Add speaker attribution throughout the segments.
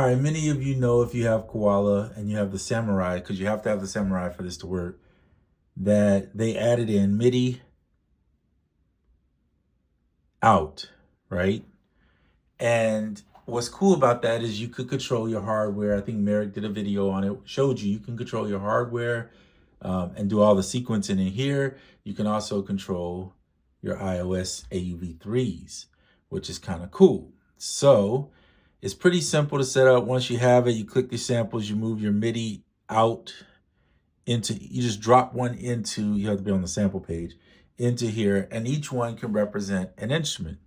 Speaker 1: All right, many of you know if you have Koala and you have the Samurai, because you have to have the Samurai for this to work, that they added in MIDI out, right? And what's cool about that is you could control your hardware. I think Merrick did a video on it, showed you can control your hardware and do all the sequencing in here. You can also control your iOS AUV3s, which is kind of cool. So it's pretty simple to set up. Once you have it, you click the samples, you move your MIDI out into, you just drop one into, you have to be on the sample page, into here, and each one can represent an instrument.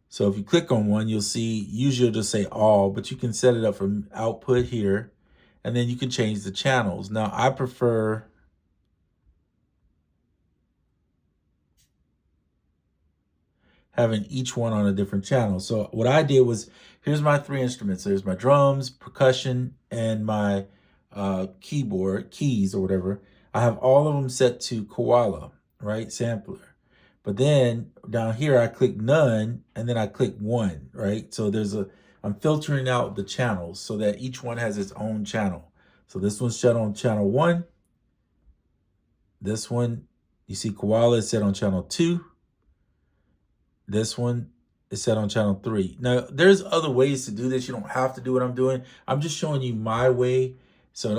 Speaker 1: So if you click on one, you'll see, usually it'll just say all, but you can set it up for output here, and then you can change the channels. Now I prefer having each one on a different channel. So what I did was, here's my three instruments. There's my drums, percussion, and my keyboard, keys or whatever. I have all of them set to Koala, right? Sampler. But then down here, I click none, and then I click one, right? So I'm filtering out the channels so that each one has its own channel. So this one's set on channel 1. This one, you see Koala is set on channel 2. This one is set on channel 3. Now, there's other ways to do this. You don't have to do what I'm doing. I'm just showing you my way. So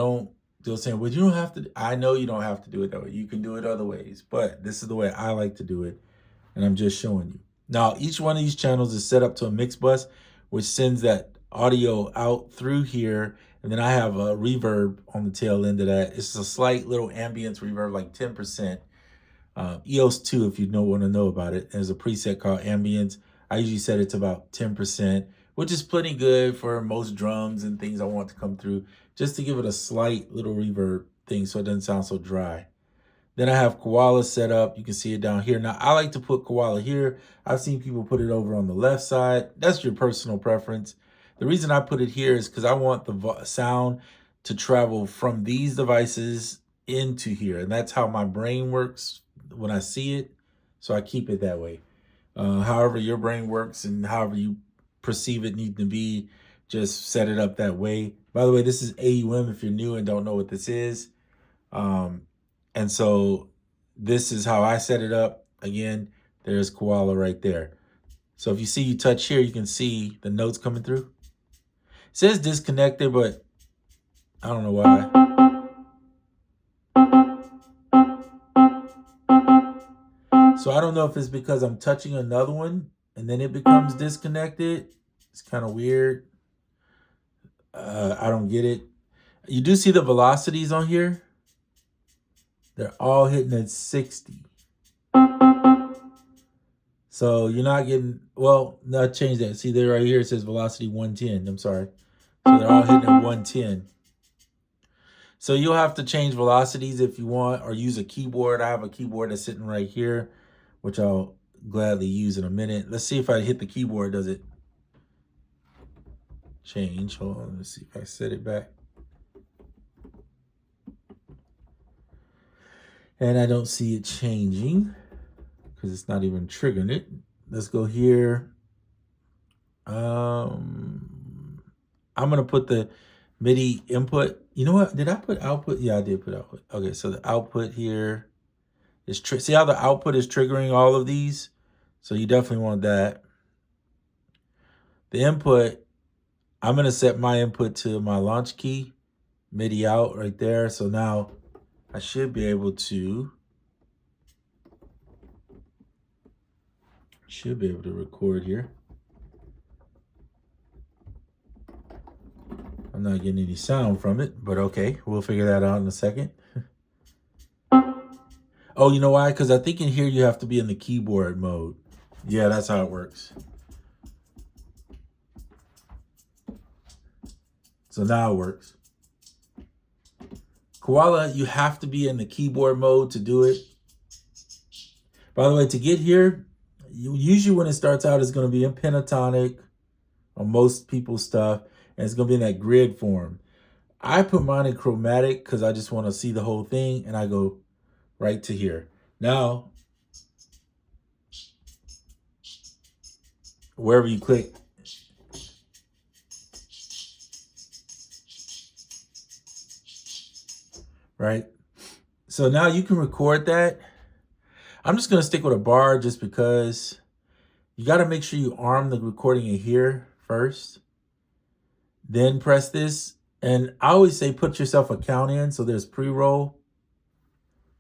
Speaker 1: don't say, well, you don't have to. I know you don't have to do it that way. You can do it other ways, but this is the way I like to do it. And I'm just showing you. Now, each one of these channels is set up to a mix bus, which sends that audio out through here. And then I have a reverb on the tail end of that. It's a slight little ambience reverb, like 10%. EOS 2, if you want to know about it, there's a preset called ambience. I usually set it to about 10%, which is plenty good for most drums and things I want to come through, just to give it a slight little reverb thing so it doesn't sound so dry. Then I have Koala set up. You can see it down here. Now, I like to put Koala here. I've seen people put it over on the left side. That's your personal preference. The reason I put it here is because I want the sound to travel from these devices into here. And that's how my brain works when I see it. So I keep it that way. However your brain works and however you perceive it need to be, just set it up that way. By the way, this is AUM if you're new and don't know what this is. And so this is how I set it up. Again, there's Koala right there. So if you see you touch here, you can see the notes coming through. It says disconnected, but I don't know why. So I don't know if it's because I'm touching another one and then it becomes disconnected. It's kind of weird. I don't get it. You do see the velocities on here. They're all hitting at 60. So you're not getting, well, no, change that. See there right here, it says velocity 110. I'm sorry. So they're all hitting at 110. So you'll have to change velocities if you want, or use a keyboard. I have a keyboard that's sitting right here, which I'll gladly use in a minute. Let's see if I hit the keyboard, does it change? Hold on, let's see if I set it back. And I don't see it changing because it's not even triggering it. Let's go here. I'm gonna put the MIDI input. You know what? Did I put output? Yeah, I did put output. Okay, so the output here is see how the output is triggering all of these? So you definitely want that. The input, I'm gonna set my input to my launch key, MIDI out right there. So now I should be able to record here. I'm not getting any sound from it, but okay, we'll figure that out in a second. Oh, you know why? Because I think in here you have to be in the keyboard mode. Yeah, that's how it works. So now it works. Koala, you have to be in the keyboard mode to do it. By the way, to get here, usually when it starts out, it's going to be in pentatonic on most people's stuff, and it's going to be in that grid form. I put mine in chromatic because I just want to see the whole thing, and I go right to here. Now, wherever you click, right? So now you can record that. I'm just going to stick with a bar just because you got to make sure you arm the recording in here first. Then press this. And I always say put yourself a count in. So there's pre-roll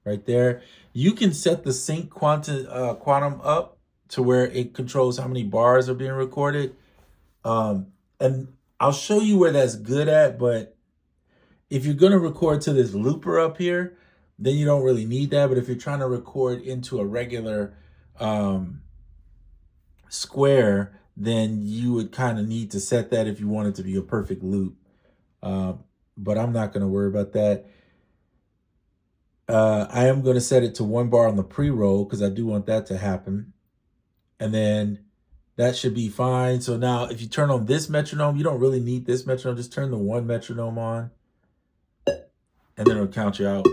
Speaker 1: right there. You can set the sync quantum up to where it controls how many bars are being recorded. And I'll show you where that's good at, but if you're going to record to this looper up here, then you don't really need that. But if you're trying to record into a regular square, then you would kind of need to set that if you want it to be a perfect loop. But I'm not going to worry about that. I am going to set it to 1 bar on the pre-roll because I do want that to happen. And then that should be fine. So now if you turn on this metronome, you don't really need this metronome. Just turn the 1 metronome on and then it'll count you out.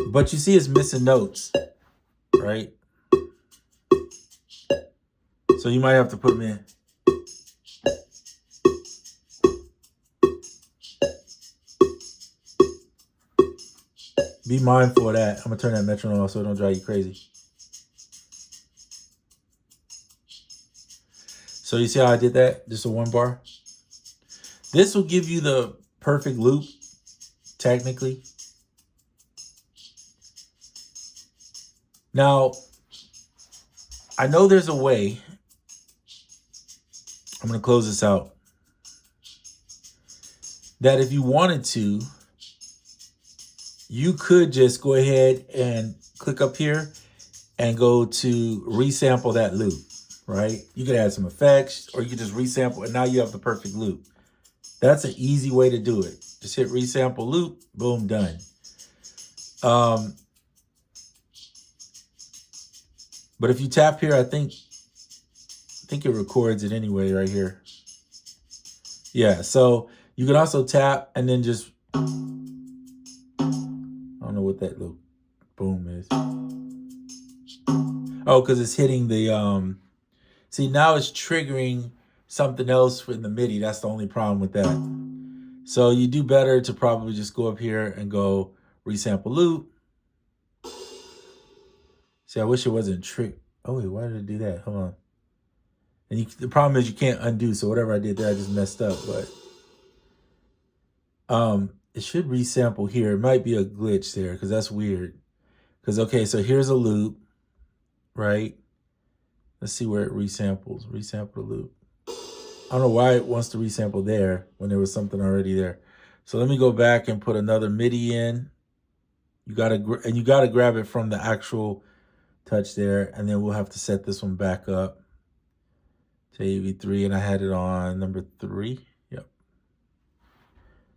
Speaker 1: But you see it's missing notes, right? So you might have to put them in. Be mindful of that. I'm going to turn that metronome off so it don't drive you crazy. So you see how I did that? Just a 1 bar. This will give you the perfect loop, technically. Now, I know there's a way. I'm going to close this out. That if you wanted to, you could just go ahead and click up here and go to resample that loop, right? You could add some effects or you could just resample and now you have the perfect loop. That's an easy way to do it. Just hit resample loop, boom, done. But if you tap here, I think it records it anyway right here. Yeah, so you can also tap and then just, I don't know what that little boom is. Oh, because it's hitting the, see now it's triggering something else in the MIDI. That's the only problem with that. So you do better to probably just go up here and go resample loop. See, I wish it wasn't trick. Oh wait, why did it do that? Hold on. And the problem is you can't undo. So whatever I did there, I just messed up. But it should resample here. It might be a glitch there because that's weird. Because okay, so here's a loop, right? Let's see where it resamples. Resample the loop. I don't know why it wants to resample there when there was something already there. So let me go back and put another MIDI in. You gotta grab it from the actual touch there, and then we'll have to set this one back up to AV3, and I had it on number 3. Yep.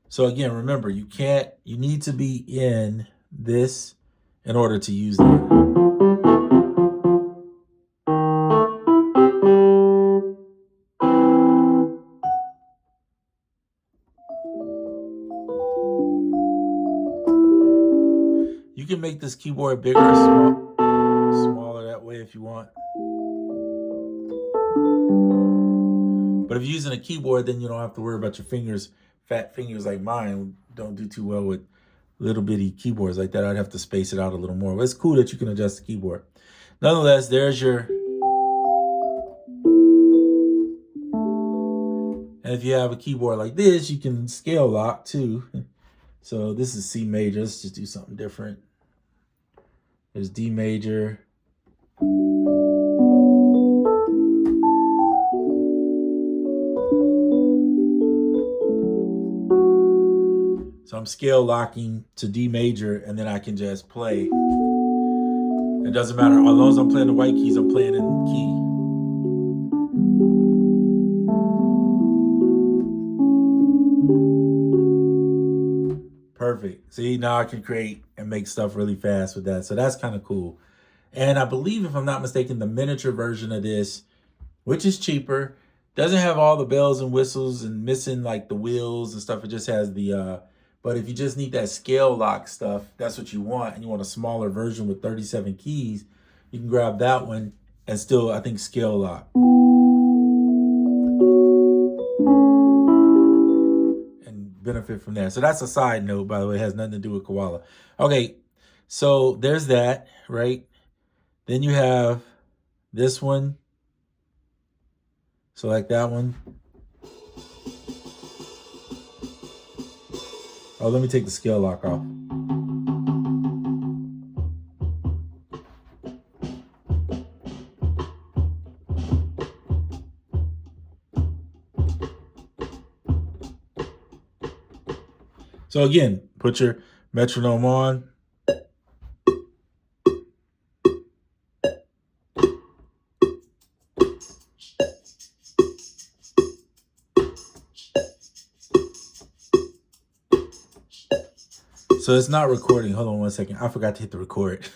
Speaker 1: So again, remember, you need to be in this in order to use that. You can make this keyboard bigger or smaller that way if you want. But if you're using a keyboard, then you don't have to worry about your fingers. Fat fingers like mine don't do too well with little bitty keyboards like that. I'd have to space it out a little more. But it's cool that you can adjust the keyboard. Nonetheless, there's your... And if you have a keyboard like this, you can scale lock too. So this is C major. Let's just do something different. There's D major. So I'm scale locking to D major, and then I can just play. It doesn't matter. As long as I'm playing the white keys, I'm playing in the key. Perfect. See, now I can create and make stuff really fast with that. So that's kind of cool. And I believe, if I'm not mistaken, the miniature version of this, which is cheaper, doesn't have all the bells and whistles and missing like the wheels and stuff. It just has the, but if you just need that scale lock stuff, that's what you want, and you want a smaller version with 37 keys, you can grab that one and still, I think, scale lock. benefit from that. So that's a side note, by the way. It has nothing to do with Koala. Okay, so there's that, right? Then you have this one. Select that one. Oh, let me take the scale lock off. So again, put your metronome on. So it's not recording. Hold on one second. I forgot to hit the record.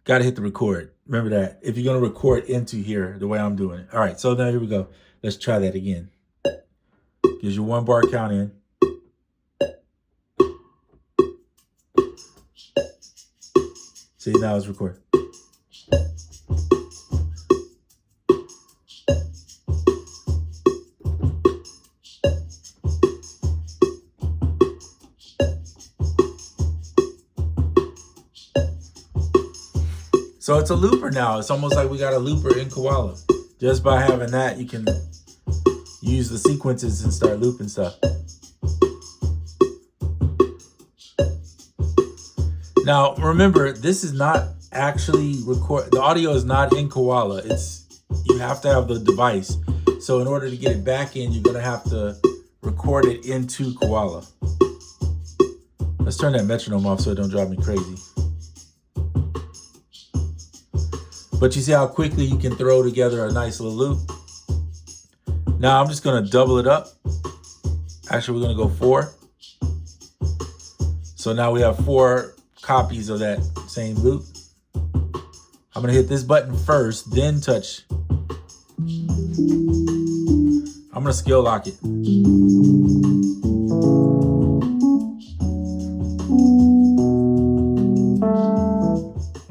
Speaker 1: Got to hit the record. Remember that. If you're going to record into here the way I'm doing it. All right. So now here we go. Let's try that again. Gives you 1 bar count in. See, now it's recording. So it's a looper now. It's almost like we got a looper in Koala. Just by having that, you can use the sequences and start looping stuff. Now, remember, this is not actually record. The audio is not in Koala. You have to have the device. So in order to get it back in, you're going to have to record it into Koala. Let's turn that metronome off so it don't drive me crazy. But you see how quickly you can throw together a nice little loop. Now I'm just going to double it up. Actually, we're going to go 4. So now we have 4 copies of that same loop. I'm going to hit this button first, then touch. I'm going to scale lock it. I'm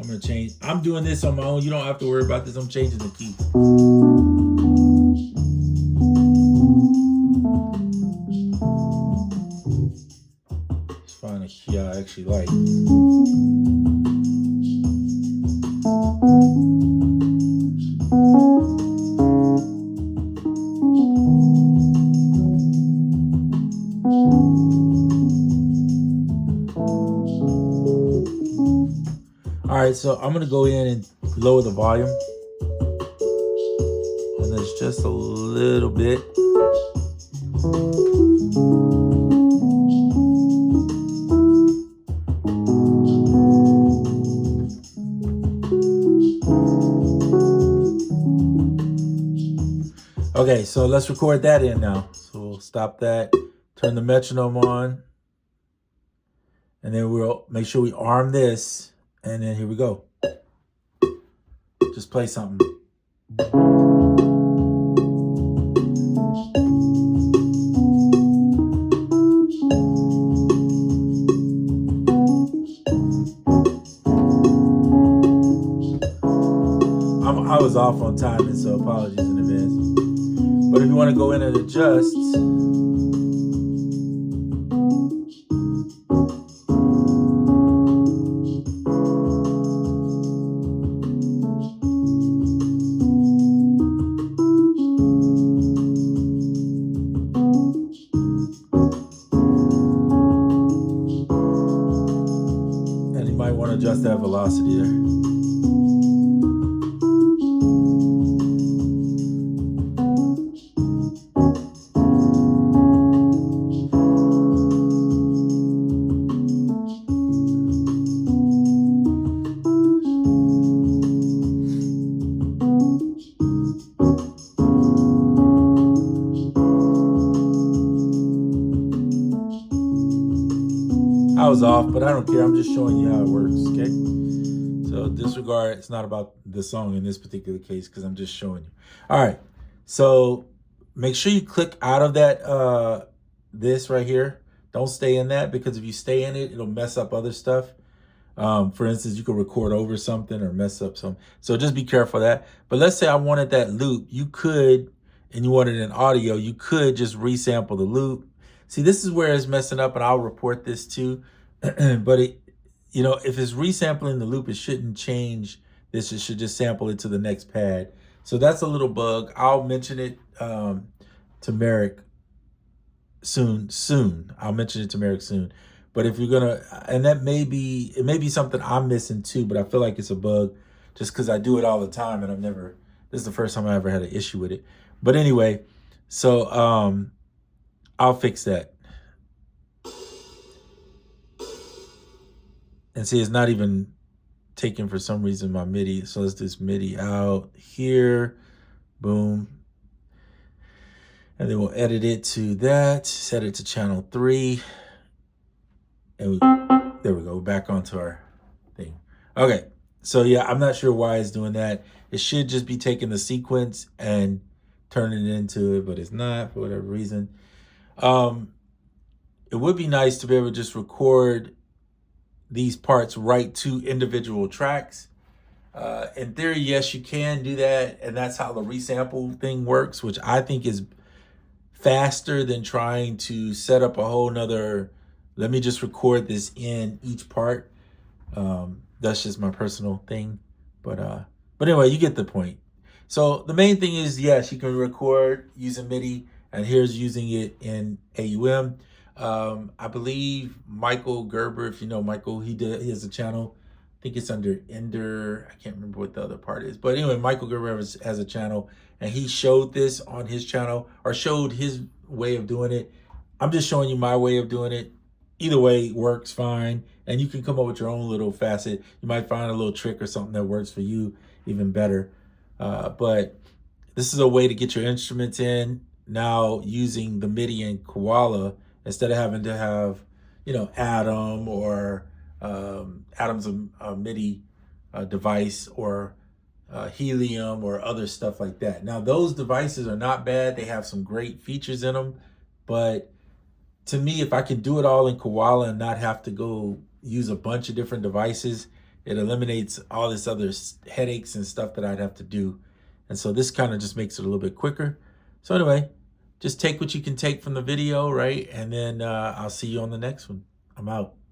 Speaker 1: going to change. I'm doing this on my own. You don't have to worry about this. I'm changing the key. Let's find a key I actually like. All right, so I'm gonna go in and lower the volume on this just a little bit. Okay, so let's record that in now. So we'll stop that, turn the metronome on, and then we'll make sure we arm this. And then here we go. Just play something. I was off on timing, so apologies in advance. But if you want to go in and adjust, adjust that velocity there. I was off, but I don't care. I'm just showing you how it works, okay? So disregard, it's not about the song in this particular case because I'm just showing you. All right, so make sure you click out of that, this right here. Don't stay in that because if you stay in it, it'll mess up other stuff. For instance, you could record over something or mess up something. So just be careful of that. But let's say I wanted that loop. You could, and you wanted an audio, you could just resample the loop. See, this is where it's messing up, and I'll report this too. But if it's resampling the loop, it shouldn't change this. It should just sample it to the next pad. So that's a little bug. I'll mention it to Merrick soon. I'll mention it to Merrick soon. But if you're gonna, and it may be something I'm missing too, but I feel like it's a bug just because I do it all the time, and this is the first time I ever had an issue with it. But anyway, so I'll fix that. And see, it's not even taking for some reason my MIDI. So let's do this MIDI out here. Boom. And then we'll edit it to that, set it to channel 3. And there we go, back onto our thing. Okay, so yeah, I'm not sure why it's doing that. It should just be taking the sequence and turning it into it, but it's not for whatever reason. It would be nice to be able to just record these parts right to individual tracks. In theory, yes, you can do that, and that's how the resample thing works, which I think is faster than trying to set up a whole nother, let me just record this in each part. That's just my personal thing. But anyway, you get the point. So the main thing is, yes, you can record using MIDI, and here's using it in AUM. I believe Michael Gerber, if you know Michael, he has a channel. I think it's under Ender. I can't remember what the other part is. But anyway, Michael Gerber has a channel, and he showed this on his channel, or showed his way of doing it. I'm just showing you my way of doing it. Either way works fine, and you can come up with your own little facet. You might find a little trick or something that works for you even better. But this is a way to get your instruments in now using the MIDI and Koala, instead of having to have, Atom or Atom's a MIDI device, or Helium or other stuff like that. Now, those devices are not bad. They have some great features in them. But to me, if I can do it all in Koala and not have to go use a bunch of different devices, it eliminates all this other headaches and stuff that I'd have to do. And so this kind of just makes it a little bit quicker. So anyway, just take what you can take from the video, right? And then I'll see you on the next one. I'm out.